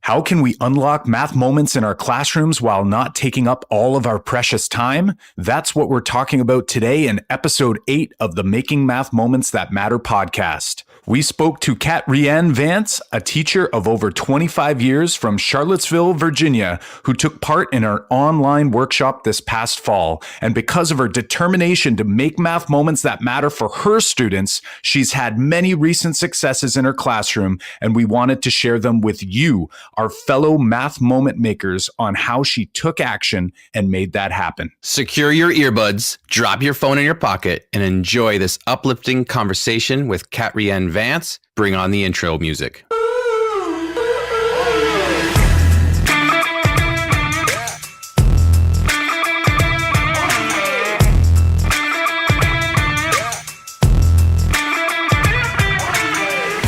How can we unlock math moments in our classrooms while not taking up all of our precious time? That's what we're talking about today in episode 8 of the Making Math Moments That Matter podcast. We spoke to Katrien Vance, a teacher of over 25 years from Charlottesville, Virginia, who took part in our online workshop this past fall. And because of her determination to make math moments that matter for her students, she's had many recent successes in her classroom, and we wanted to share them with you, our fellow math moment makers, on how she took action and made that happen. Secure your earbuds, drop your phone in your pocket, and enjoy this uplifting conversation with Katrien Vance. Bring on the intro music.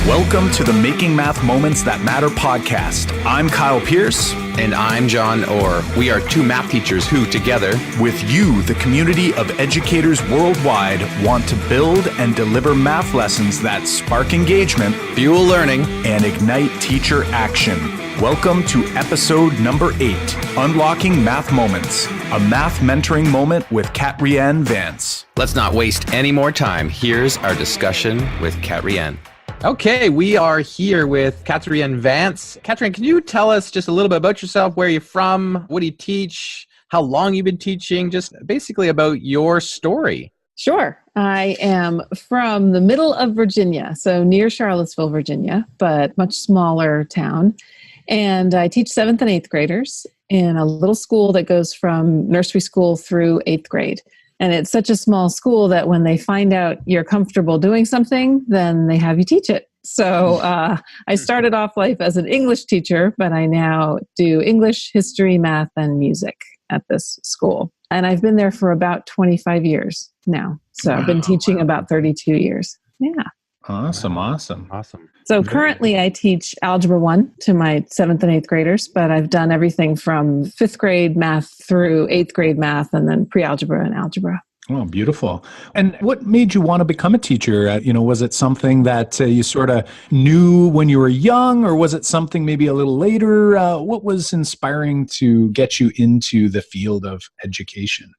Welcome to the Making Math Moments That Matter podcast. I'm Kyle Pierce. And I'm John Orr. We are two math teachers who, together, with you, the community of educators worldwide, want to build and deliver math lessons that spark engagement, fuel learning, and ignite teacher action. Welcome to episode number 8, Unlocking Math Moments, a math mentoring moment with Katrien Vance. Let's not waste any more time. Here's our discussion with Katrien. Okay, we are here with Katrien Vance. Katrien, can you tell us just a little bit about yourself, where you're from, what do you teach, how long you've been teaching, just basically about your story? Sure. I am from the middle of Virginia, so near Charlottesville, Virginia, but much smaller town. And I teach 7th and 8th graders in a little school that goes from nursery school through 8th grade. And it's such a small school that when they find out you're comfortable doing something, then they have you teach it. So I started off life as an English teacher, but I now do English, history, math, and music at this school. And I've been there for about 25 years now. So I've been teaching about 32 years. Yeah. Awesome. So currently I teach Algebra 1 to my 7th and 8th graders, but I've done everything from 5th grade math through 8th grade math and then pre-algebra and algebra. Oh, beautiful. And what made you want to become a teacher? Was it something that you sort of knew when you were young, or was it something maybe a little later? What was inspiring to get you into the field of education?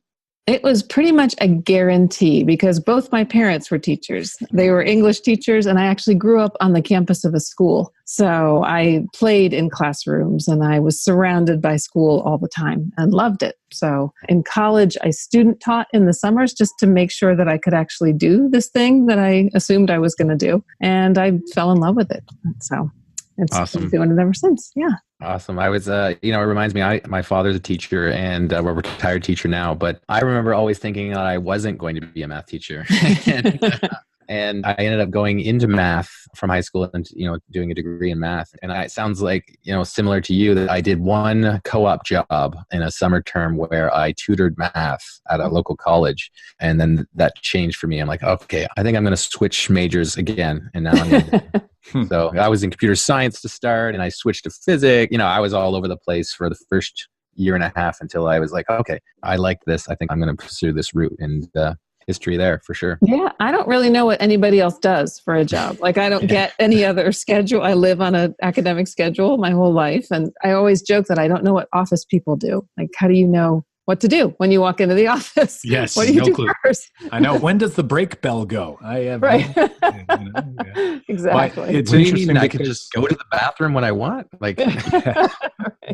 It was pretty much a guarantee because both my parents were teachers. They were English teachers, and I actually grew up on the campus of a school. So I played in classrooms and I was surrounded by school all the time and loved it. So in college, I student taught in the summers just to make sure that I could actually do this thing that I assumed I was going to do. And I fell in love with it. So it's awesome. Been doing it ever since. Yeah. Awesome. I was, it reminds me, my father's a teacher and we're a retired teacher now, but I remember always thinking that I wasn't going to be a math teacher. And I ended up going into math from high school and, doing a degree in math. And it sounds like, similar to you, that I did one co-op job in a summer term where I tutored math at a local college. And then that changed for me. I'm like, okay, I think I'm going to switch majors again. And now I'm going to So I was in computer science to start and I switched to physics. I was all over the place for the first year and a half until I was like, okay, I like this. I think I'm going to pursue this route, and history there for sure. Yeah. I don't really know what anybody else does for a job. Like I don't get any other schedule. I live on an academic schedule my whole life. And I always joke that I don't know what office people do. Like, how do you know what to do when you walk into the office? Yes. What do you do clue. first? I know. When does the break bell go? I have right. Yeah. Exactly. Well, it's what interesting. Do you mean I can just go to the bathroom when I want? Like,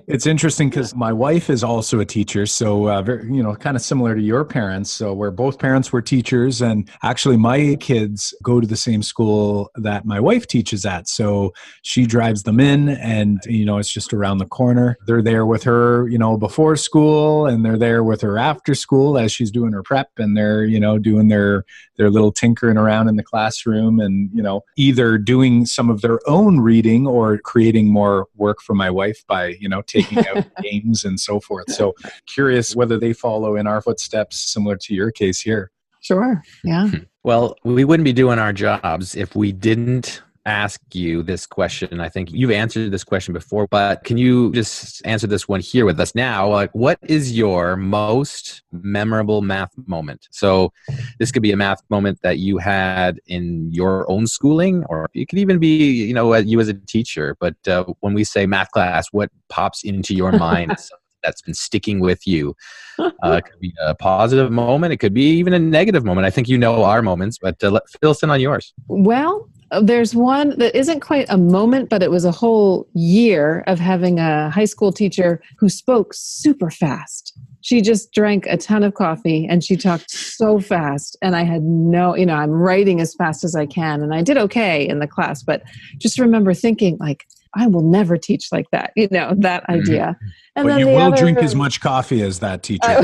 It's interesting because my wife is also a teacher. So, very, kind of similar to your parents. So where both parents were teachers, and actually my kids go to the same school that my wife teaches at. So she drives them in and, it's just around the corner. They're there with her, before school, and they're there with her after school as she's doing her prep, and they're, doing their little tinkering around in the classroom and, either doing some of their own reading or creating more work for my wife by, taking out games and so forth. So curious whether they follow in our footsteps, similar to your case here. Sure. Yeah. Well, we wouldn't be doing our jobs if we didn't ask you this question. I think you've answered this question before, but can you just answer this one here with us now? Like, what is your most memorable math moment? So this could be a math moment that you had in your own schooling, or it could even be, you as a teacher. But when we say math class, what pops into your mind that's been sticking with you? It could be a positive moment. It could be even a negative moment. I think you know our moments, but fill us in on yours. Well, there's one that isn't quite a moment, but it was a whole year of having a high school teacher who spoke super fast. She just drank a ton of coffee and she talked so fast. And I had I'm writing as fast as I can. And I did okay in the class, but just remember thinking like, I will never teach like that, that idea. And but then you will drink as much coffee as that teacher.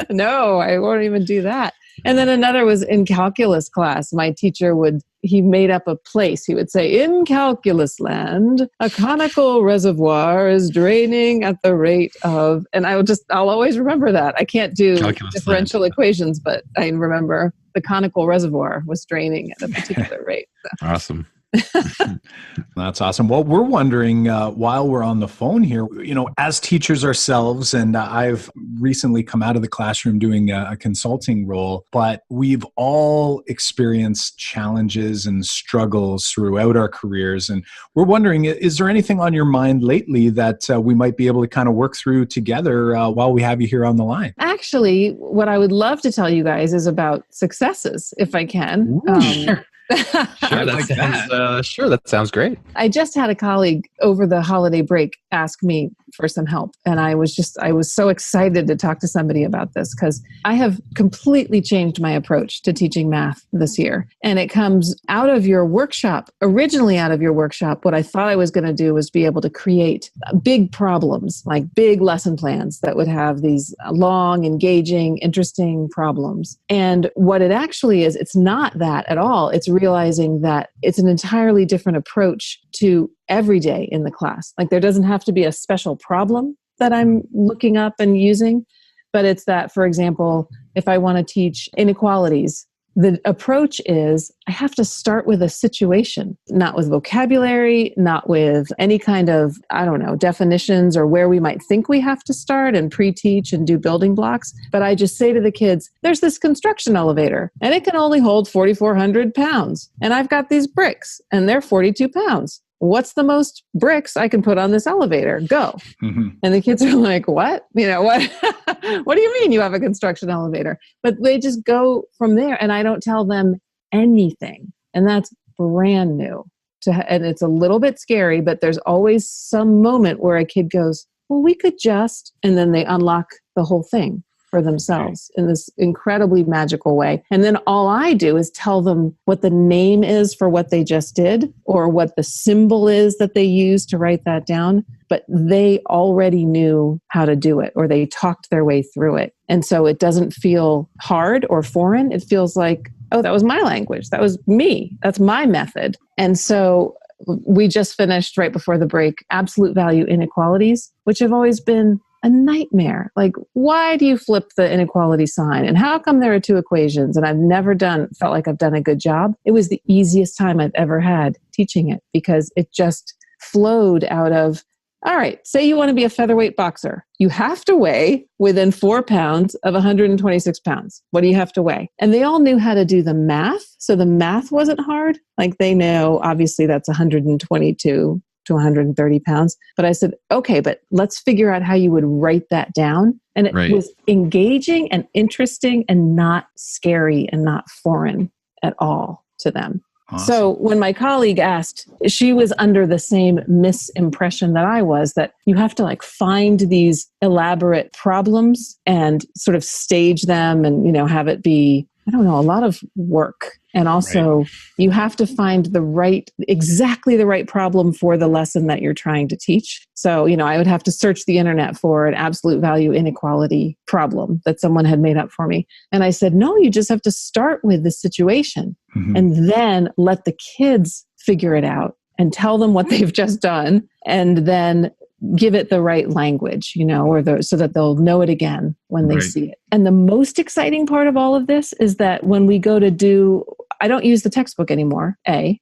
No, I won't even do that. And then another was in calculus class. My teacher he made up a place. He would say, in calculus land, a conical reservoir is draining at the rate of, and I'll always remember that. I can't do calculus differential equations, but I remember the conical reservoir was draining at a particular rate. So. Awesome. That's awesome. Well, we're wondering while we're on the phone here, as teachers ourselves, and I've recently come out of the classroom doing a consulting role, but we've all experienced challenges and struggles throughout our careers. And we're wondering, is there anything on your mind lately that we might be able to kind of work through together while we have you here on the line? Actually, what I would love to tell you guys is about successes, if I can. Sure. That sounds great. I just had a colleague over the holiday break ask me for some help. And I was so excited to talk to somebody about this because I have completely changed my approach to teaching math this year. And it comes out of your workshop. Originally out of your workshop, what I thought I was going to do was be able to create big problems, like big lesson plans that would have these long, engaging, interesting problems. And what it actually is, it's not that at all. It's realizing that it's an entirely different approach to every day in the class. Like there doesn't have to be a special problem that I'm looking up and using, but it's that, for example, if I want to teach inequalities, the approach is I have to start with a situation, not with vocabulary, not with any kind of, definitions or where we might think we have to start and pre-teach and do building blocks. But I just say to the kids, there's this construction elevator and it can only hold 4,400 pounds. And I've got these bricks and they're 42 pounds. What's the most bricks I can put on this elevator? Go. Mm-hmm. And the kids are like, what? What? What do you mean you have a construction elevator? But they just go from there. And I don't tell them anything. And that's brand new. And it's a little bit scary, but there's always some moment where a kid goes, well, we could just, and then they unlock the whole thing for themselves in this incredibly magical way. And then all I do is tell them what the name is for what they just did or what the symbol is that they used to write that down. But they already knew how to do it or they talked their way through it. And so it doesn't feel hard or foreign. It feels like, oh, that was my language. That was me. That's my method. And so we just finished right before the break, absolute value inequalities, which have always been a nightmare. Like, why do you flip the inequality sign? And how come there are two equations? And I've never felt like I've done a good job. It was the easiest time I've ever had teaching it because it just flowed out of, all right, say you want to be a featherweight boxer. You have to weigh within 4 pounds of 126 pounds. What do you have to weigh? And they all knew how to do the math. So the math wasn't hard. Like they know, obviously that's 122 to 130 pounds. But I said, okay, but let's figure out how you would write that down. And it was engaging and interesting and not scary and not foreign at all to them. Awesome. So when my colleague asked, she was under the same misimpression that I was, that you have to find these elaborate problems and sort of stage them and, have it be, a lot of work. And also you have to find exactly the right problem for the lesson that you're trying to teach. So, I would have to search the internet for an absolute value inequality problem that someone had made up for me. And I said, no, you just have to start with the situation and then let the kids figure it out and tell them what they've just done. And then give it the right language, so that they'll know it again when they see it. And the most exciting part of all of this is that when we go to do I don't use the textbook anymore,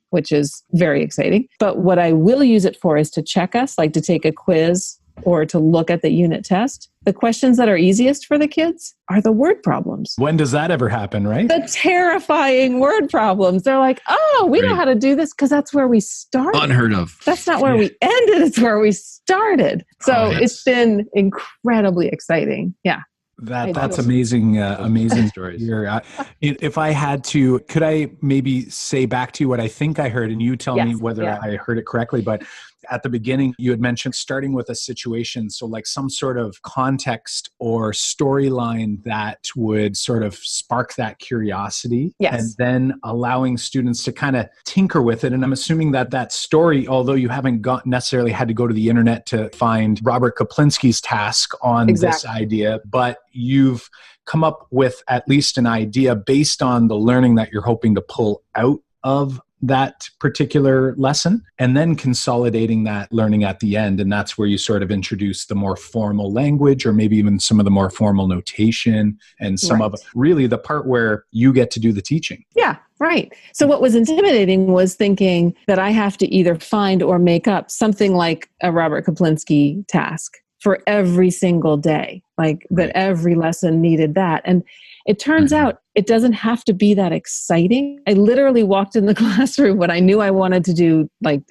which is very exciting. But what I will use it for is to check us, like to take a quiz or to look at the unit test. The questions that are easiest for the kids are the word problems. When does that ever happen, right? The terrifying word problems. They're like, oh, we know how to do this because that's where we started. Unheard of. That's not where we ended. It's where we started. So it's been incredibly exciting. Yeah. That's amazing. Amazing stories. If I had to, could I maybe say back to you what I think I heard, and you tell me whether I heard it correctly, but at the beginning, you had mentioned starting with a situation. So like some sort of context or storyline that would sort of spark that curiosity. Yes. And then allowing students to kind of tinker with it. And I'm assuming that story, although you haven't necessarily had to go to the internet to find Robert Kaplinski's task on this idea, but you've come up with at least an idea based on the learning that you're hoping to pull out of that particular lesson, and then consolidating that learning at the end. And that's where you sort of introduce the more formal language, or maybe even some of the more formal notation, and some of really the part where you get to do the teaching. Yeah, right. So what was intimidating was thinking that I have to either find or make up something like a Robert Kaplinski task for every single day, like that every lesson needed that. And it turns out it doesn't have to be that exciting. I literally walked in the classroom when I knew I wanted to do like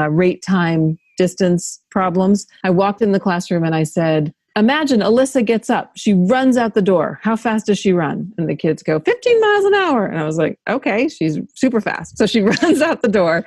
rate, time, distance problems. I walked in the classroom and I said, imagine Alyssa gets up. She runs out the door. How fast does she run? And the kids go, 15 miles an hour. And I was like, okay, she's super fast. So she runs out the door.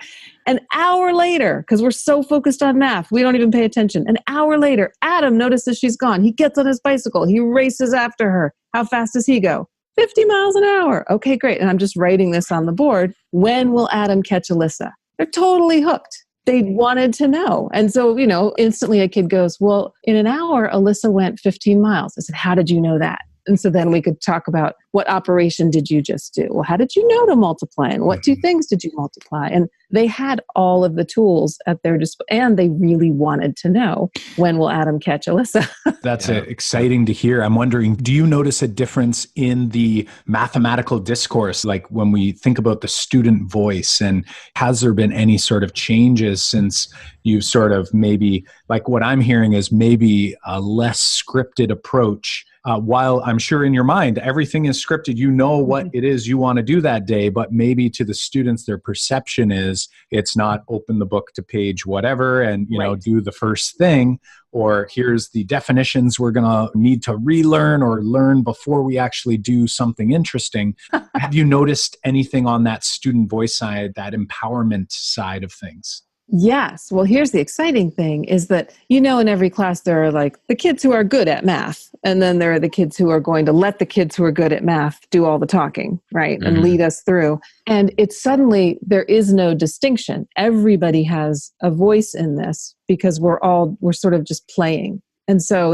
An hour later, because we're so focused on math, we don't even pay attention. An hour later, Adam notices she's gone. He gets on his bicycle. He races after her. How fast does he go? 50 miles an hour. Okay, great. And I'm just writing this on the board. When will Adam catch Alyssa? They're totally hooked. They wanted to know. And so, instantly a kid goes, well, in an hour, Alyssa went 15 miles. I said, how did you know that? And so then we could talk about, what operation did you just do? Well, how did you know to multiply? And what two things did you multiply? And they had all of the tools at their disposal, and they really wanted to know, when will Adam catch Alyssa? That's exciting to hear. I'm wondering, do you notice a difference in the mathematical discourse? Like when we think about the student voice, and has there been any sort of changes since you've sort of maybe, like what I'm hearing is maybe a less scripted approach? While I'm sure in your mind, everything is scripted, you know what it is you want to do that day, but maybe to the students, their perception is it's not open the book to page whatever and, do the first thing, or here's the definitions we're going to need to relearn or learn before we actually do something interesting. Have you noticed anything on that student voice side, that empowerment side of things? Yes. Well, here's the exciting thing is that, in every class, there are like the kids who are good at math. And then there are the kids who are going to let the kids who are good at math do all the talking, right? And lead us through. And it's suddenly, there is no distinction. Everybody has a voice in this because we're sort of just playing. And so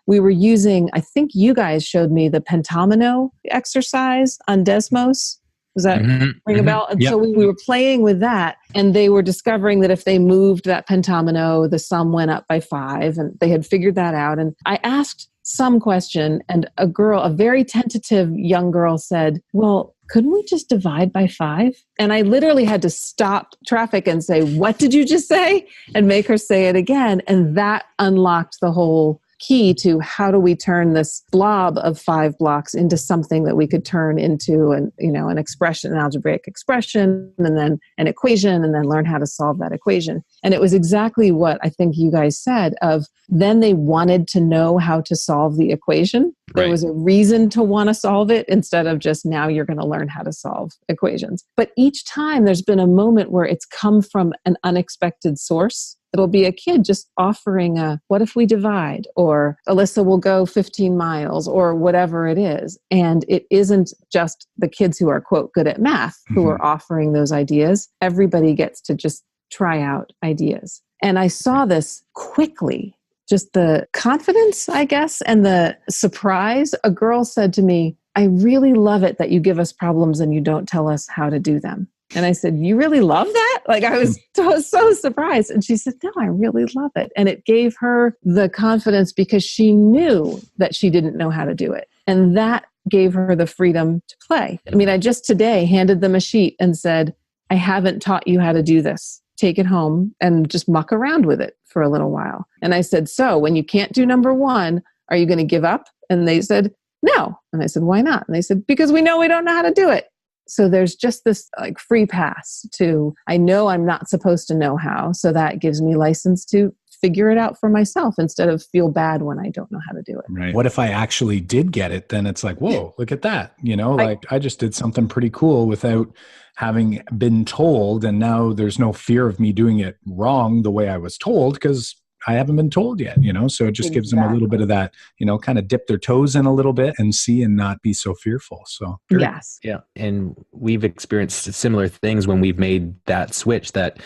we were using, I think you guys showed me the pentomino exercise on Desmos. Does that ring a bell? And so we were playing with that, and they were discovering that if they moved that pentomino, the sum went up by 5, and they had figured that out. And I asked some question, and a very tentative young girl said, well, couldn't we just divide by 5? And I literally had to stop traffic and say, what did you just say? And make her say it again. And that unlocked the whole key to how do we turn this blob of 5 blocks into something that we could turn into an expression, an algebraic expression, and then an equation, and then learn how to solve that equation. And it was exactly what I think you guys said of then they wanted to know how to solve the equation. There was a reason to want to solve it instead of just now you're going to learn how to solve equations. But each time there's been a moment where it's come from an unexpected source. It'll be a kid just offering what if we divide? Or Alyssa will go 15 miles or whatever it is. And it isn't just the kids who are, quote, good at math who are offering those ideas. Everybody gets to just try out ideas. And I saw this quickly, just the confidence, I guess, and the surprise. A girl said to me, I really love it that you give us problems and you don't tell us how to do them. And I said, you really love that? Like I was so surprised. And she said, no, I really love it. And it gave her the confidence because she knew that she didn't know how to do it. And that gave her the freedom to play. I mean, I just today handed them a sheet and said, I haven't taught you how to do this. Take it home and just muck around with it for a little while. And I said, so when you can't do number 1, are you going to give up? And they said, no. And I said, why not? And they said, because we know we don't know how to do it. So there's just this like free pass to, I know I'm not supposed to know how. So that gives me license to figure it out for myself instead of feel bad when I don't know how to do it. Right. What if I actually did get it? Then it's like, whoa, look at that. You know, like I just did something pretty cool without having been told. And now there's no fear of me doing it wrong the way I was told because I haven't been told yet, you know? So it just gives them a little bit of that, you know, kind of dip their toes in a little bit and see and not be so fearful. So yes. Yeah. And we've experienced similar things when we've made that switch, that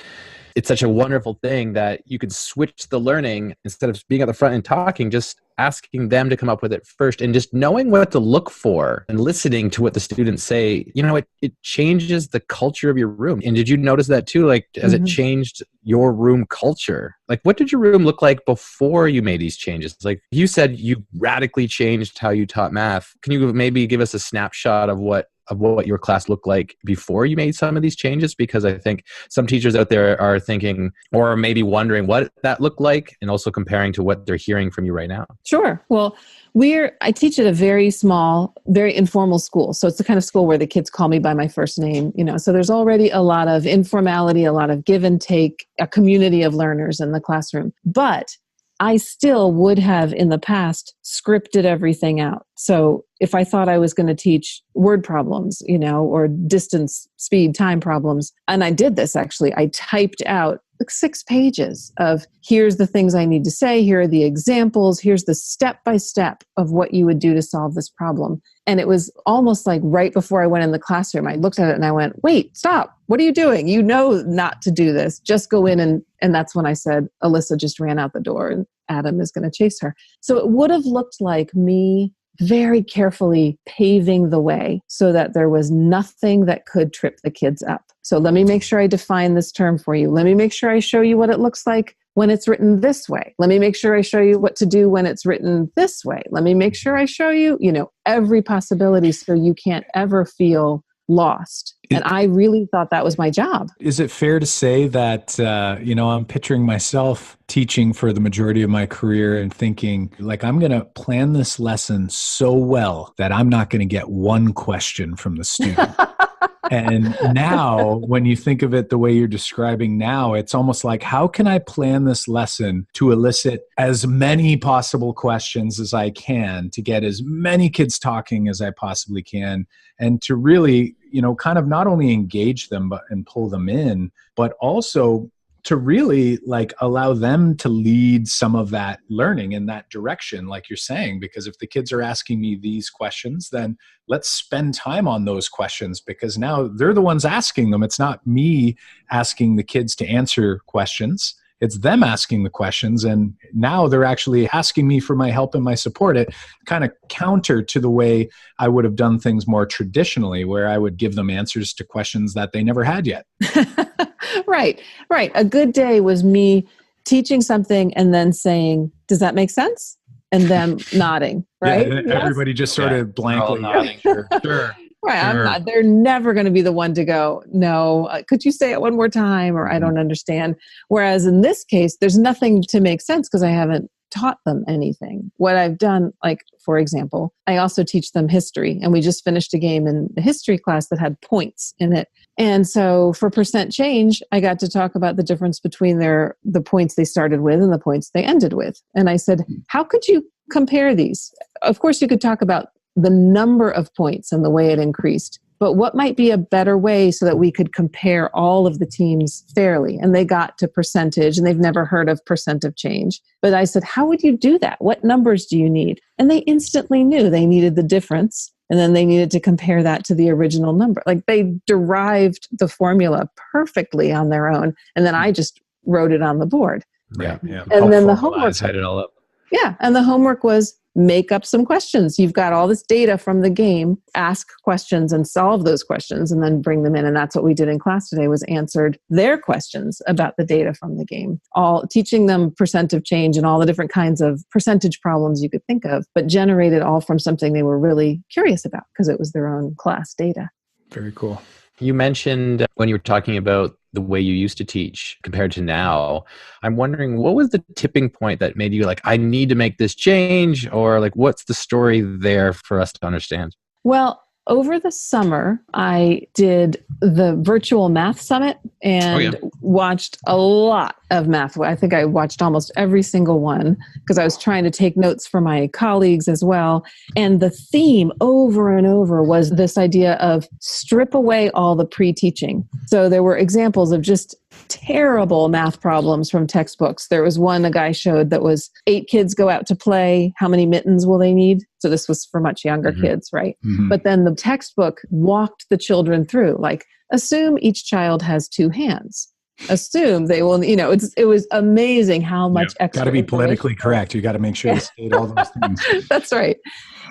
it's such a wonderful thing that you could switch the learning instead of being at the front and talking, just asking them to come up with it first and just knowing what to look for and listening to what the students say. You know, it changes the culture of your room. And did you notice that too? Like, as it changed your room culture? Like, what did your room look like before you made these changes? Like you said, you radically changed how you taught math. Can you maybe give us a snapshot of what your class looked like before you made some of these changes? Because I think some teachers out there are thinking or maybe wondering what that looked like and also comparing to what they're hearing from you right now. Sure. Well, I teach at a very small, very informal school. So it's the kind of school where the kids call me by my first name, you know, so there's already a lot of informality, a lot of give and take, a community of learners in the classroom. But I still would have in the past scripted everything out. So if I thought I was going to teach word problems, you know, or distance, speed, time problems, and I did this actually, I typed out like 6 pages of here's the things I need to say, here are the examples, here's the step-by-step of what you would do to solve this problem. And it was almost like right before I went in the classroom, I looked at it and I went, wait, stop. What are you doing? You know not to do this. Just go in. And that's when I said, Alyssa just ran out the door and Adam is going to chase her. So it would have looked like me very carefully paving the way so that there was nothing that could trip the kids up. So let me make sure I define this term for you. Let me make sure I show you what it looks like when it's written this way. Let me make sure I show you what to do when it's written this way. Let me make sure I show you, you know, every possibility so you can't ever feel lost. And I really thought that was my job. Is it fair to say that, you know, I'm picturing myself teaching for the majority of my career and thinking like, I'm going to plan this lesson so well that I'm not going to get one question from the student. And now when you think of it the way you're describing now, it's almost like, how can I plan this lesson to elicit as many possible questions as I can, to get as many kids talking as I possibly can, and to really, you know, kind of not only engage them and pull them in, but also to really like allow them to lead some of that learning in that direction, like you're saying, because if the kids are asking me these questions, then let's spend time on those questions, because now they're the ones asking them. It's not me asking the kids to answer questions. It's them asking the questions. And now they're actually asking me for my help and my support. It kind of counter to the way I would have done things more traditionally, where I would give them answers to questions that they never had yet. Right. A good day was me teaching something and then saying, does that make sense? And them nodding, right? Yeah, yes? Everybody just sort of blankly nodding. Sure. Right. Sure. They're never going to be the one to go, no, could you say it one more time? Or I don't understand. Whereas in this case, there's nothing to make sense because I haven't taught them anything. What I've done, like, for example, I also teach them history. And we just finished a game in the history class that had points in it. And so for percent change, I got to talk about the difference between the points they started with and the points they ended with. And I said, how could you compare these? Of course, you could talk about the number of points and the way it increased, but what might be a better way so that we could compare all of the teams fairly? And they got to percentage, and they've never heard of percent of change. But I said, how would you do that? What numbers do you need? And they instantly knew they needed the difference. And then they needed to compare that to the original number. Like, they derived the formula perfectly on their own. And then I just wrote it on the board. Yeah. And then the homework had it all up. Yeah. And the homework was make up some questions. You've got all this data from the game, ask questions and solve those questions and then bring them in. And that's what we did in class today, was answered their questions about the data from the game, all teaching them percent of change and all the different kinds of percentage problems you could think of, but generated all from something they were really curious about because it was their own class data. Very cool. You mentioned when you were talking about the way you used to teach compared to now, I'm wondering, what was the tipping point that made you like, I need to make this change? Or like, what's the story there for us to understand? Well, over the summer, I did the virtual math summit and watched a lot of math. I think I watched almost every single one because I was trying to take notes for my colleagues as well. And the theme over and over was this idea of strip away all the pre-teaching. So there were examples of just terrible math problems from textbooks. There was one a guy showed that was 8 kids go out to play. How many mittens will they need? So this was for much younger kids, right? But then the textbook walked the children through, like, assume each child has 2 hands. Assume they will, it was amazing how much extra. Got to be politically correct. You got to make sure you state all those things. That's right.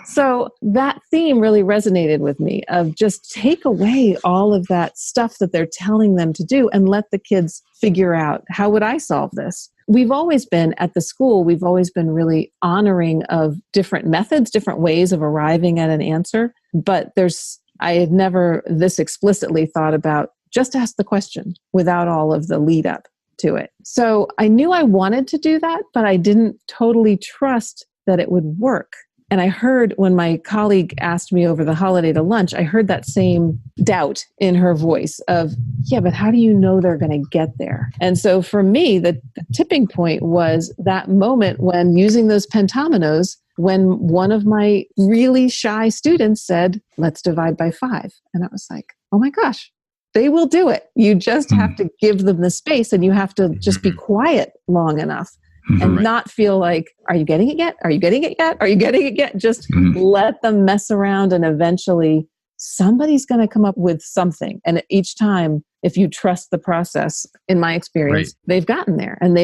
So that theme really resonated with me, of just take away all of that stuff that they're telling them to do and let the kids figure out, how would I solve this? We've always been at the school, we've always been really honoring of different methods, different ways of arriving at an answer. But I had never this explicitly thought about just ask the question without all of the lead up to it. So I knew I wanted to do that, but I didn't totally trust that it would work. And I heard when my colleague asked me over the holiday to lunch, I heard that same doubt in her voice of, yeah, but how do you know they're going to get there? And so for me, the tipping point was that moment when, using those pentominoes, when one of my really shy students said, let's divide by 5. And I was like, oh my gosh, they will do it. You just have to give them the space, and you have to just be quiet long enough. And not feel like, are you getting it yet? Are you getting it yet? Are you getting it yet? Just let them mess around, and eventually somebody's going to come up with something. And each time, if you trust the process, in my experience, they've gotten there, and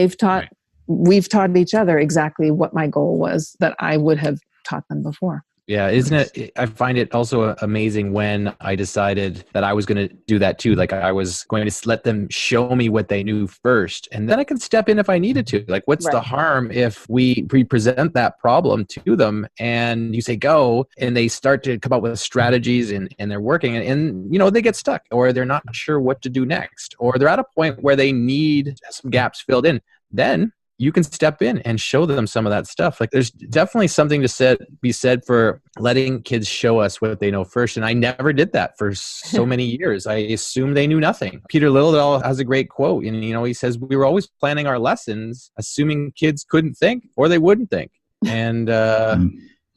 we've taught each other exactly what my goal was that I would have taught them before. Yeah, isn't it? I find it also amazing when I decided that I was going to do that too. Like, I was going to let them show me what they knew first, and then I could step in if I needed to. Like, what's the harm if we present that problem to them and you say go, and they start to come up with strategies and they're working, and they get stuck, or they're not sure what to do next, or they're at a point where they need some gaps filled in. Then you can step in and show them some of that stuff. Like, there's definitely something to be said for letting kids show us what they know first. And I never did that for so many years. I assumed they knew nothing. Peter Lilledal has a great quote, and he says, we were always planning our lessons assuming kids couldn't think or they wouldn't think. And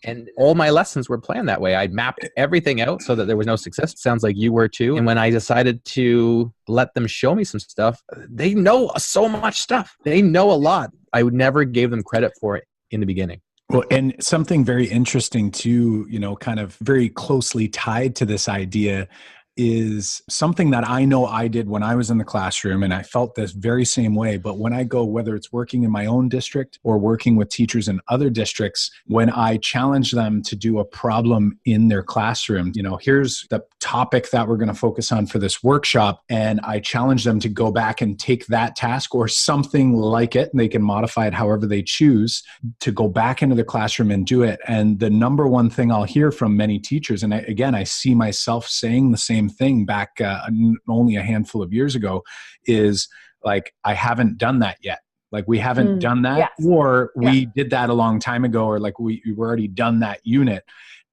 and all my lessons were planned that way. I mapped everything out so that there was no success. It sounds like you were too. And when I decided to let them show me some stuff, they know so much stuff. They know a lot. I would never gave them credit for it in the beginning. Well, and something very interesting too, kind of very closely tied to this idea is something that I know I did when I was in the classroom, and I felt this very same way. But when I go, whether it's working in my own district or working with teachers in other districts, when I challenge them to do a problem in their classroom, here's the topic that we're going to focus on for this workshop. And I challenge them to go back and take that task or something like it, and they can modify it however they choose, to go back into the classroom and do it. And the number one thing I'll hear from many teachers, and I see myself saying the same thing back only a handful of years ago, is like, I haven't done that yet. Like, we haven't done that, or we did that a long time ago, or like we've already done that unit.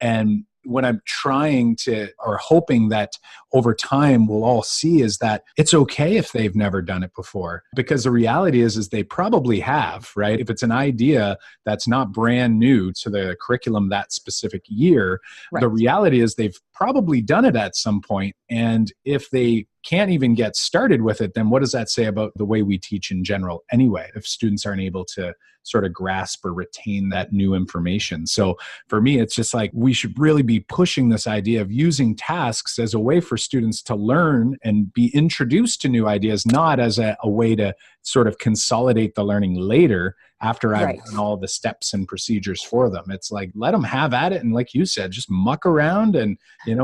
And what I'm trying to, or hoping that over time we'll all see, is that it's okay if they've never done it before, because the reality is they probably have, right? If it's an idea that's not brand new to the curriculum that specific year, the reality is they've probably done it at some point. And if they can't even get started with it, then what does that say about the way we teach in general anyway, if students aren't able to sort of grasp or retain that new information? So for me, it's just like, we should really be pushing this idea of using tasks as a way for students to learn and be introduced to new ideas, not as a way to sort of consolidate the learning later after I've Right. done all the steps and procedures for them. It's like, let them have at it. And like you said, just muck around. And,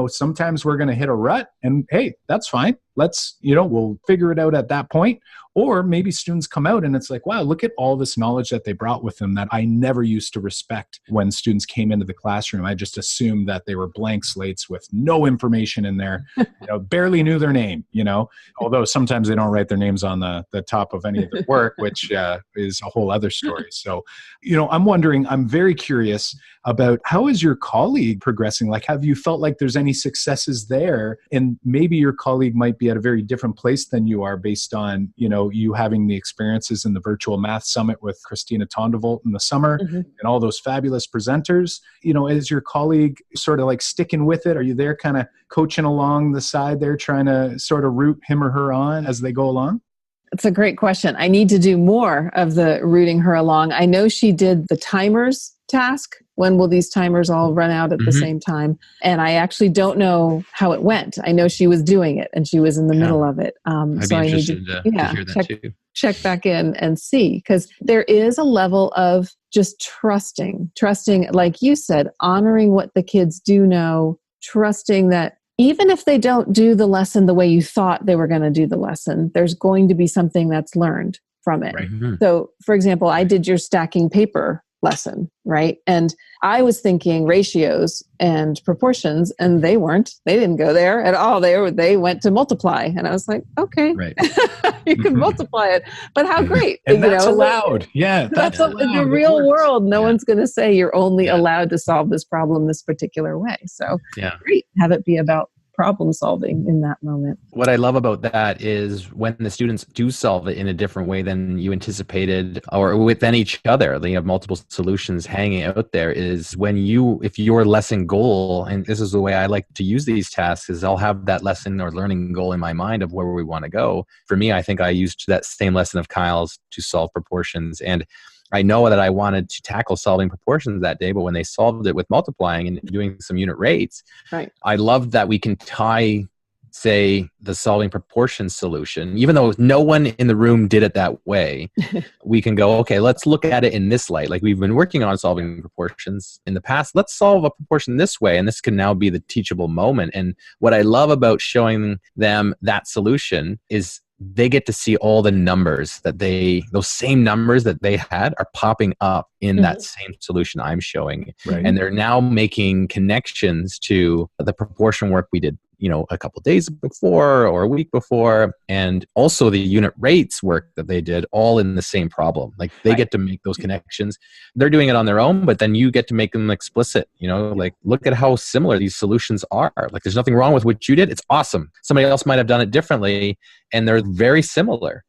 sometimes we're going to hit a rut, and hey, that's fine. Let's, we'll figure it out at that point. Or maybe students come out and it's like, wow, look at all this knowledge that they brought with them that I never used to respect when students came into the classroom. I just assumed that they were blank slates with no information in there, barely knew their name, although sometimes they don't write their names on the top of any of their work, which is a whole other story. So, I'm wondering, I'm very curious about how is your colleague progressing? Like, have you felt like there's any successes there? And maybe your colleague might be at a very different place than you are based on, you having the experiences in the virtual math summit with Christina Tondevolt in the summer and all those fabulous presenters. Is your colleague sort of like sticking with it? Are you there kind of coaching along the side there, trying to sort of root him or her on as they go along? It's a great question. I need to do more of the rooting her along. I know she did the timers task. When will these timers all run out at the same time? And I actually don't know how it went. I know she was doing it and she was in the middle of it. I'd be interested to hear that too. Check back in and see, because there is a level of just trusting, like you said, honoring what the kids do know, trusting that even if they don't do the lesson the way you thought they were going to do the lesson, there's going to be something that's learned from it. Right. So, for example, I did your stacking paper lesson, right? And I was thinking ratios and proportions, and they didn't go there at all. They went to multiply. And I was like, okay, right. You can multiply it, but how great. And that's allowed. Yeah. That's allowed. in the real world. No one's going to say you're only allowed to solve this problem this particular way. So great. Have it be about problem solving in that moment. What I love about that is when the students do solve it in a different way than you anticipated or within each other, they have multiple solutions hanging out there, is when if your lesson goal, and this is the way I like to use these tasks, is I'll have that lesson or learning goal in my mind of where we want to go. For me, I think I used that same lesson of Kyle's to solve proportions. And I know that I wanted to tackle solving proportions that day, but when they solved it with multiplying and doing some unit rates, right. I love that we can tie, say, the solving proportions solution, even though no one in the room did it that way, we can go, okay, let's look at it in this light. Like we've been working on solving proportions in the past. Let's solve a proportion this way. And this can now be the teachable moment. And what I love about showing them that solution is they get to see all the numbers those same numbers that they had are popping up in that same solution I'm showing. Right. And they're now making connections to the proportion work we did, a couple of days before or a week before, and also the unit rates work that they did, all in the same problem. Like they get to make those connections. They're doing it on their own, but then you get to make them explicit, like look at how similar these solutions are. Like there's nothing wrong with what you did. It's awesome. Somebody else might have done it differently and they're very similar,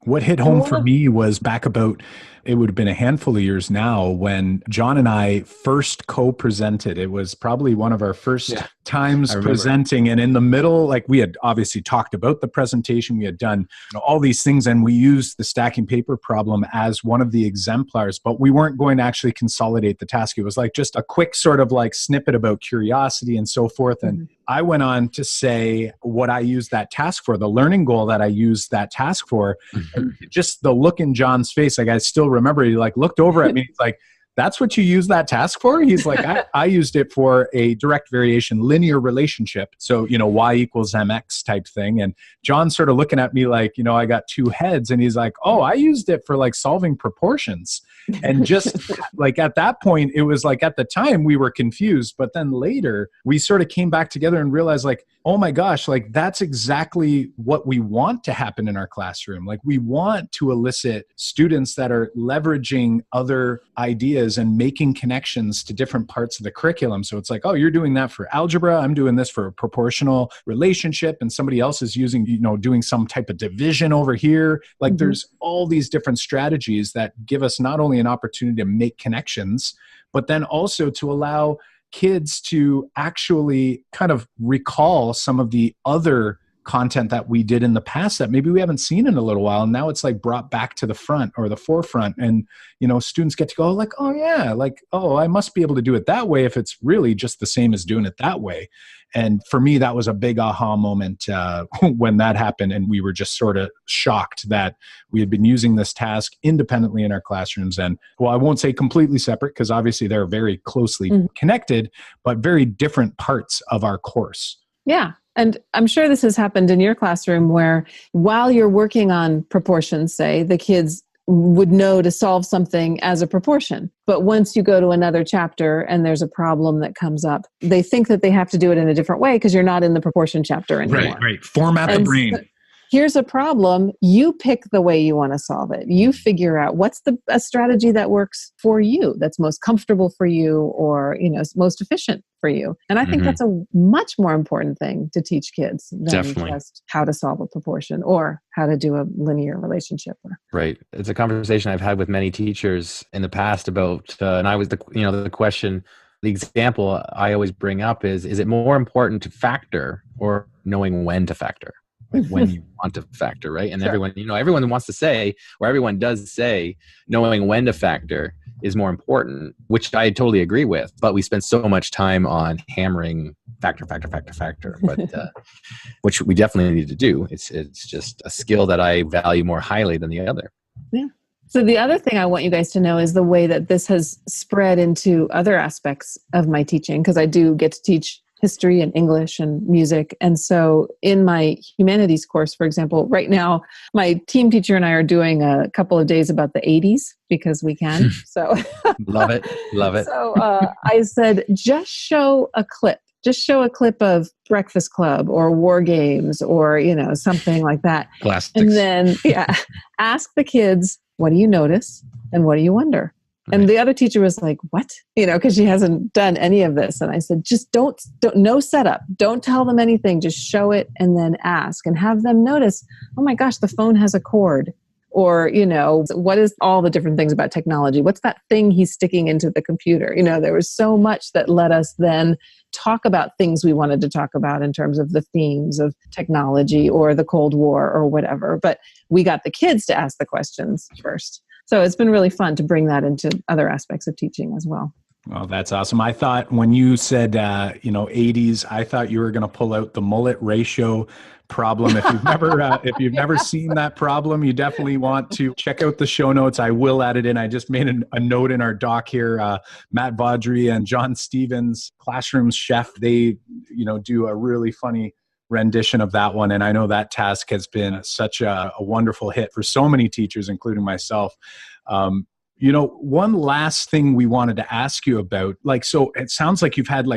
What hit home for me was back about, it would have been a handful of years now, when John and I first co-presented. It was probably one of our first times presenting. And in the middle, like we had obviously talked about the presentation, we had done all these things, and we used the stacking paper problem as one of the exemplars, but we weren't going to actually consolidate the task. It was like just a quick sort of like snippet about curiosity and so forth. And I went on to say what I used that task for, the learning goal that I used that task for. And just the look in John's face, like I still remember, he like looked over at me. He's like, "That's what you use that task for?" He's like, I used it for a direct variation linear relationship. So, y equals mx type thing. And John's sort of looking at me like, I got two heads. And he's like, "Oh, I used it for like solving proportions." And just like at that point, it was like at the time we were confused. But then later we sort of came back together and realized like, oh my gosh, like that's exactly what we want to happen in our classroom. Like we want to elicit students that are leveraging other ideas and making connections to different parts of the curriculum. So it's like, oh, you're doing that for algebra. I'm doing this for a proportional relationship. And somebody else is using, doing some type of division over here. Like there's all these different strategies that give us not only an opportunity to make connections, but then also to allow kids to actually kind of recall some of the other content that we did in the past that maybe we haven't seen in a little while. And now it's like brought back to the front or the forefront. And, students get to go like, oh yeah, like, oh, I must be able to do it that way if it's really just the same as doing it that way. And for me, that was a big aha moment when that happened. And we were just sort of shocked that we had been using this task independently in our classrooms. And well, I won't say completely separate because obviously they're very closely connected, but very different parts of our course. Yeah. And I'm sure this has happened in your classroom where while you're working on proportions, say, the kids would know to solve something as a proportion. But once you go to another chapter and there's a problem that comes up, they think that they have to do it in a different way because you're not in the proportion chapter anymore. Right. Format the brain. Here's a problem. You pick the way you want to solve it. You figure out what's a strategy that works for you, that's most comfortable for you, or most efficient for you. And I think that's a much more important thing to teach kids than just how to solve a proportion or how to do a linear relationship. Right. It's a conversation I've had with many teachers in the past about, and I was the question, the example I always bring up is it more important to factor or knowing when to factor? Like when you want to factor, right? And everyone wants to say, or everyone does say, knowing when to factor is more important, which I totally agree with. But we spend so much time on hammering factor, but which we definitely need to do. It's just a skill that I value more highly than the other. Yeah. So the other thing I want you guys to know is the way that this has spread into other aspects of my teaching, because I do get to teach history and English and music. And so in my humanities course, for example, right now, my team teacher and I are doing a couple of days about the 80s because we can. So Love it. So I said, just show a clip of Breakfast Club or War Games or, something like that. Classics. And then, ask the kids, what do you notice and what do you wonder? And the other teacher was like, what? Because she hasn't done any of this. And I said, just don't, no setup. Don't tell them anything. Just show it and then ask and have them notice, oh my gosh, the phone has a cord. Or, what is all the different things about technology? What's that thing he's sticking into the computer? There was so much that let us then talk about things we wanted to talk about in terms of the themes of technology or the Cold War or whatever. But we got the kids to ask the questions first. So it's been really fun to bring that into other aspects of teaching as well. Well, that's awesome. I thought when you said, 80s, I thought you were going to pull out the mullet ratio problem. If you've never seen that problem, you definitely want to check out the show notes. I will add it in. I just made a note in our doc here. Matt Vaudry and John Stevens, Classroom Chef, they, do a really funny rendition of that one. And I know that task has been such a wonderful hit for so many teachers, including myself. One last thing we wanted to ask you about, so it sounds like you've had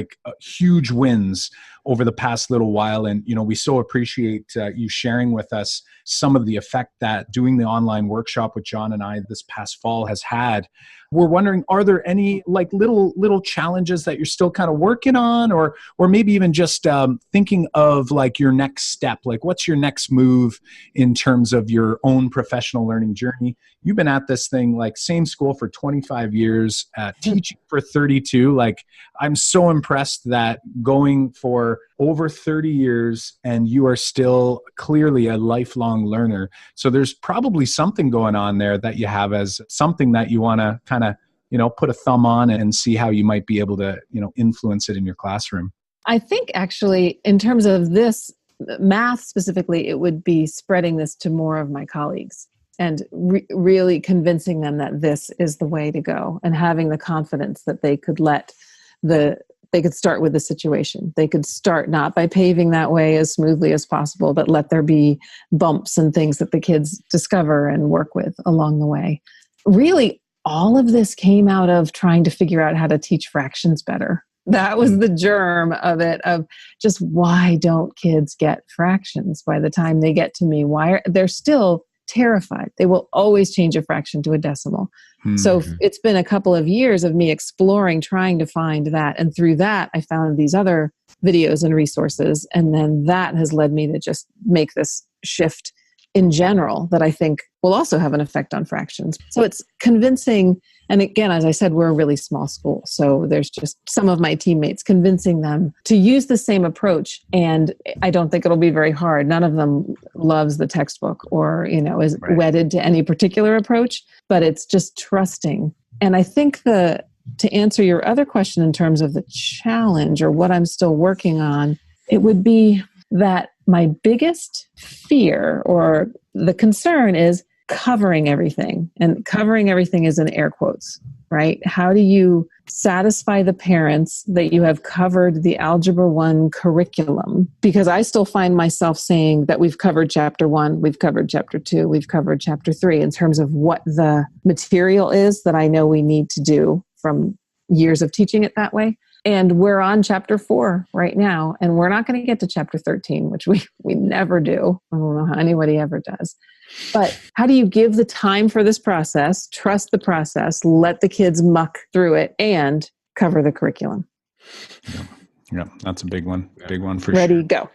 huge wins over the past little while. And, we so appreciate you sharing with us some of the effect that doing the online workshop with John and I this past fall has had. We're wondering, are there any little challenges that you're still kind of working on, or maybe even just thinking of your next step? What's your next move in terms of your own professional learning journey? You've been at this thing, same school for 25 years, teaching for 32. I'm so impressed that going for over 30 years and you are still clearly a lifelong learner. So there's probably something going on there that you have as something that you want to kind of, put a thumb on and see how you might be able to, influence it in your classroom. I think actually in terms of this math specifically, it would be spreading this to more of my colleagues and really convincing them that this is the way to go and having the confidence that they could they could start with the situation. They could start not by paving that way as smoothly as possible, but let there be bumps and things that the kids discover and work with along the way. Really, all of this came out of trying to figure out how to teach fractions better. That was the germ of it, of just why don't kids get fractions by the time they get to me? They're still terrified. They will always change a fraction to a decimal. Mm-hmm. So it's been a couple of years of me exploring, trying to find that. And through that, I found these other videos and resources. And then that has led me to just make this shift in general that I think will also have an effect on fractions. So it's convincing. And again, as I said, we're a really small school. So there's just some of my teammates convincing them to use the same approach. And I don't think it'll be very hard. None of them loves the textbook or, is wedded to any particular approach, but it's just trusting. And I think to answer your other question in terms of the challenge or what I'm still working on, it would be that my biggest fear or the concern is covering everything. And covering everything is in air quotes, right? How do you satisfy the parents that you have covered the Algebra 1 curriculum? Because I still find myself saying that we've covered Chapter 1, we've covered Chapter 2, we've covered Chapter 3 in terms of what the material is that I know we need to do from years of teaching it that way. And we're on Chapter 4 right now, and we're not going to get to Chapter 13, which we never do. I don't know how anybody ever does. But how do you give the time for this process, trust the process, let the kids muck through it, and cover the curriculum? Yeah, that's a big one. Big one for sure. Ready, go.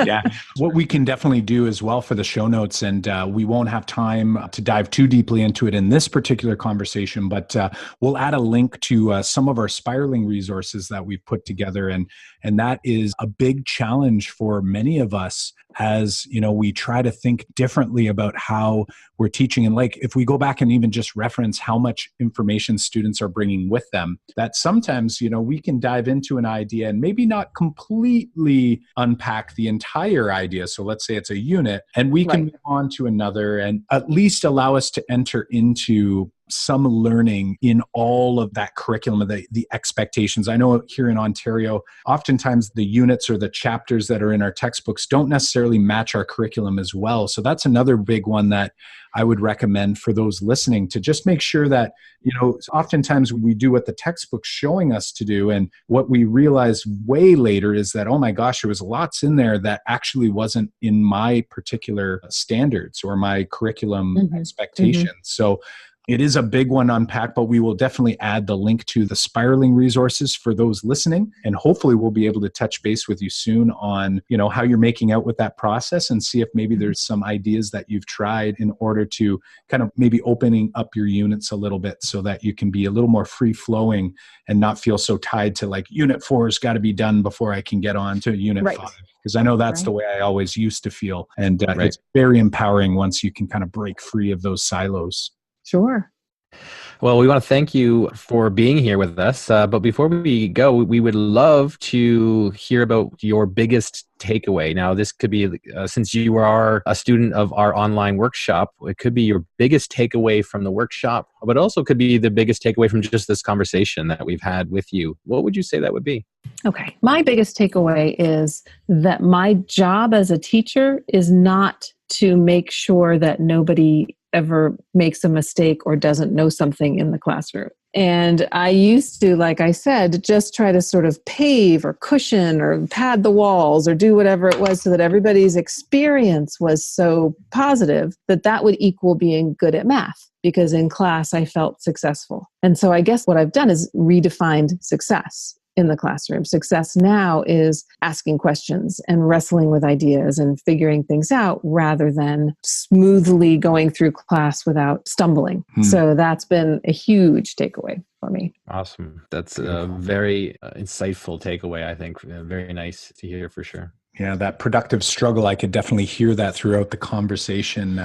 Yeah. What we can definitely do as well for the show notes, and we won't have time to dive too deeply into it in this particular conversation, but we'll add a link to some of our spiraling resources that we've put together. And that is a big challenge for many of us as, we try to think differently about how we're teaching. And like, if we go back and even just reference how much information students are bringing with them, that sometimes, we can dive into an idea and maybe not completely unpack the entire idea. So let's say it's a unit and we can move on to another and at least allow us to enter into some learning in all of that curriculum, the expectations. I know here in Ontario, oftentimes the units or the chapters that are in our textbooks don't necessarily match our curriculum as well. So that's another big one that I would recommend for those listening to just make sure that, oftentimes we do what the textbook's showing us to do. And what we realize way later is that, oh my gosh, there was lots in there that actually wasn't in my particular standards or my curriculum expectations. So it is a big one to unpack, but we will definitely add the link to the spiraling resources for those listening. And hopefully we'll be able to touch base with you soon on, how you're making out with that process and see if maybe there's some ideas that you've tried in order to kind of maybe opening up your units a little bit so that you can be a little more free flowing and not feel so tied to like Unit 4 has got to be done before I can get on to Unit 5. Because I know that's the way I always used to feel. And it's very empowering once you can kind of break free of those silos. Sure. Well, we want to thank you for being here with us. But before we go, we would love to hear about your biggest takeaway. Now, this could be, since you are a student of our online workshop, it could be your biggest takeaway from the workshop, but also could be the biggest takeaway from just this conversation that we've had with you. What would you say that would be? Okay. My biggest takeaway is that my job as a teacher is not to make sure that nobody ever makes a mistake or doesn't know something in the classroom. And I used to, like I said, just try to sort of pave or cushion or pad the walls or do whatever it was so that everybody's experience was so positive that would equal being good at math, because in class I felt successful. And so I guess what I've done is redefined success in the classroom. Success now is asking questions and wrestling with ideas and figuring things out rather than smoothly going through class without stumbling. So that's been a huge takeaway for me. Awesome. That's a very insightful takeaway, I think. Very nice to hear for sure. Yeah, that productive struggle, I could definitely hear that throughout the conversation.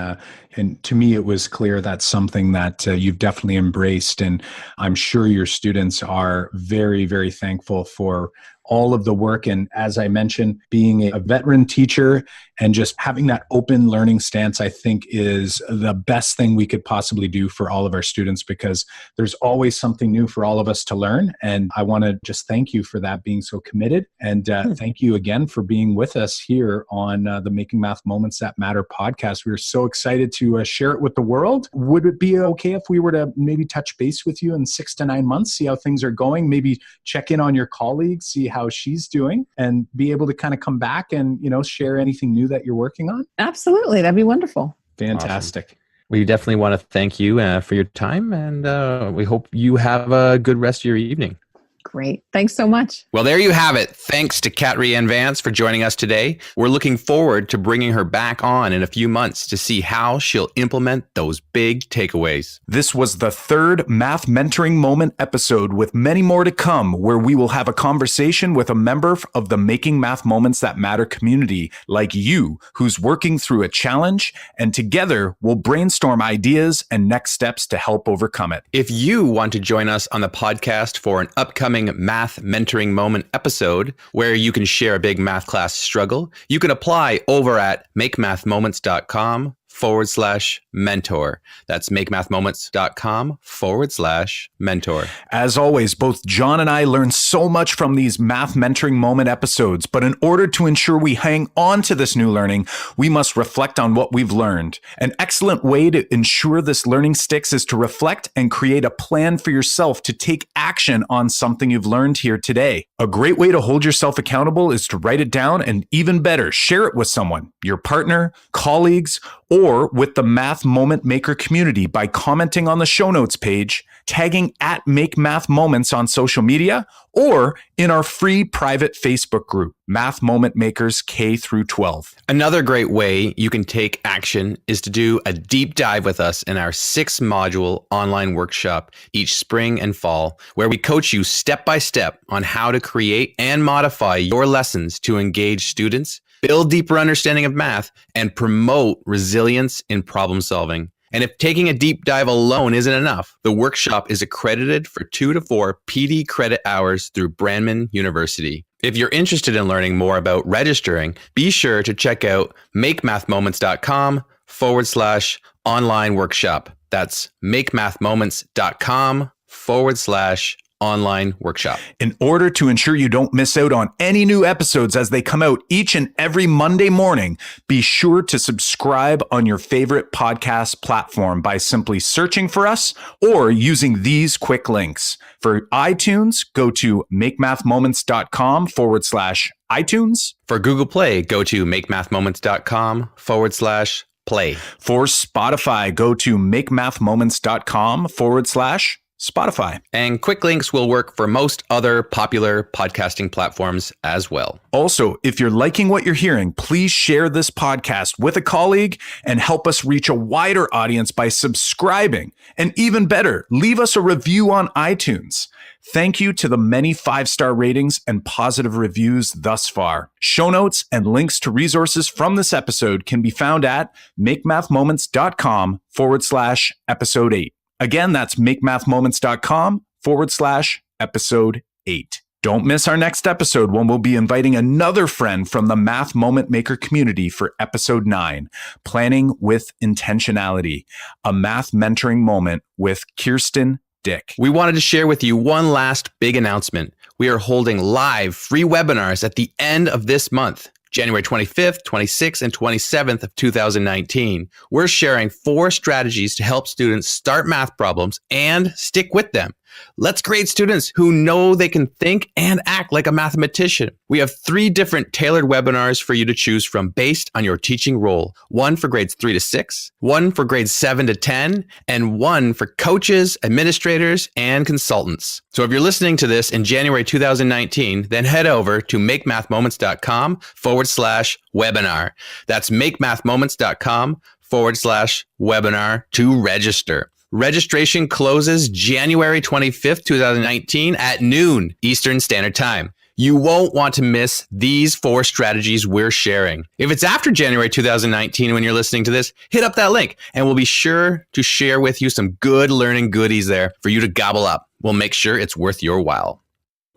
And to me, it was clear that's something that you've definitely embraced. And I'm sure your students are very, very thankful for all of the work. And as I mentioned, being a veteran teacher and just having that open learning stance, I think is the best thing we could possibly do for all of our students, because there's always something new for all of us to learn. And I want to just thank you for that, being so committed. And thank you again for being with us here on the Making Math Moments That Matter podcast. We're so excited to share it with the world. Would it be okay if we were to maybe touch base with you in 6 to 9 months, see how things are going, maybe check in on your colleagues, see how she's doing, and be able to kind of come back and, share anything new that you're working on? Absolutely. That'd be wonderful. Fantastic. Awesome. We definitely want to thank you for your time, and we hope you have a good rest of your evening. Great. Thanks so much. Well, there you have it. Thanks to Katrien Vance for joining us today. We're looking forward to bringing her back on in a few months to see how she'll implement those big takeaways. This was the third Math Mentoring Moment episode, with many more to come, where we will have a conversation with a member of the Making Math Moments That Matter community like you, who's working through a challenge, and together we'll brainstorm ideas and next steps to help overcome it. If you want to join us on the podcast for an upcoming Math Mentoring Moment episode where you can share a big math class struggle, you can apply over at makemathmoments.com/mentor. That's makemathmoments.com/mentor. As always, both John and I learn so much from these Math Mentoring Moment episodes, but in order to ensure we hang on to this new learning, we must reflect on what we've learned. An excellent way to ensure this learning sticks is to reflect and create a plan for yourself to take action on something you've learned here today. A great way to hold yourself accountable is to write it down, and even better, share it with someone, your partner, colleagues, or with the Math Moment Maker community by commenting on the show notes page, tagging at Make Math Moments on social media, or in our free private Facebook group, Math Moment Makers K through 12. Another great way you can take action is to do a deep dive with us in our 6-module online workshop each spring and fall, where we coach you step by step on how to create and modify your lessons to engage students, build deeper understanding of math, and promote resilience in problem solving. And if taking a deep dive alone isn't enough, the workshop is accredited for 2 to 4 PD credit hours through Brandman University. If you're interested in learning more about registering, be sure to check out makemathmoments.com/online workshop. That's makemathmoments.com/online workshop. In order to ensure you don't miss out on any new episodes as they come out each and every Monday morning, be sure to subscribe on your favorite podcast platform by simply searching for us or using these quick links. For iTunes, go to makemathmoments.com/iTunes. For Google Play, go to makemathmoments.com/play. For Spotify, go to makemathmoments.com/Spotify. And quick links will work for most other popular podcasting platforms as well. Also, if you're liking what you're hearing, please share this podcast with a colleague and help us reach a wider audience by subscribing. And even better, leave us a review on iTunes. Thank you to the many 5-star ratings and positive reviews thus far. Show notes and links to resources from this episode can be found at makemathmoments.com/episode 8. Again, that's makemathmoments.com/episode 8. Don't miss our next episode, when we'll be inviting another friend from the Math Moment Maker community for episode 9, Planning with Intentionality, a math mentoring moment with Kirsten Dick. We wanted to share with you one last big announcement. We are holding live free webinars at the end of this month. January 25th, 26th, and 27th of 2019. We're sharing 4 strategies to help students start math problems and stick with them. Let's create students who know they can think and act like a mathematician. We have 3 different tailored webinars for you to choose from based on your teaching role. 1 for grades 3 to 6, 1 for grades 7 to 10, and 1 for coaches, administrators, and consultants. So if you're listening to this in January 2019, then head over to makemathmoments.com/webinar. That's makemathmoments.com/webinar to register. Registration closes January 25th, 2019 at noon Eastern Standard Time. You won't want to miss these 4 strategies we're sharing. If it's after January 2019 when you're listening to this, hit up that link and we'll be sure to share with you some good learning goodies there for you to gobble up. We'll make sure it's worth your while.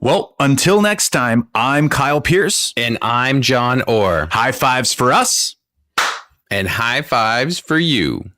Well, until next time, I'm Kyle Pierce. And I'm John Orr. High fives for us. And high fives for you.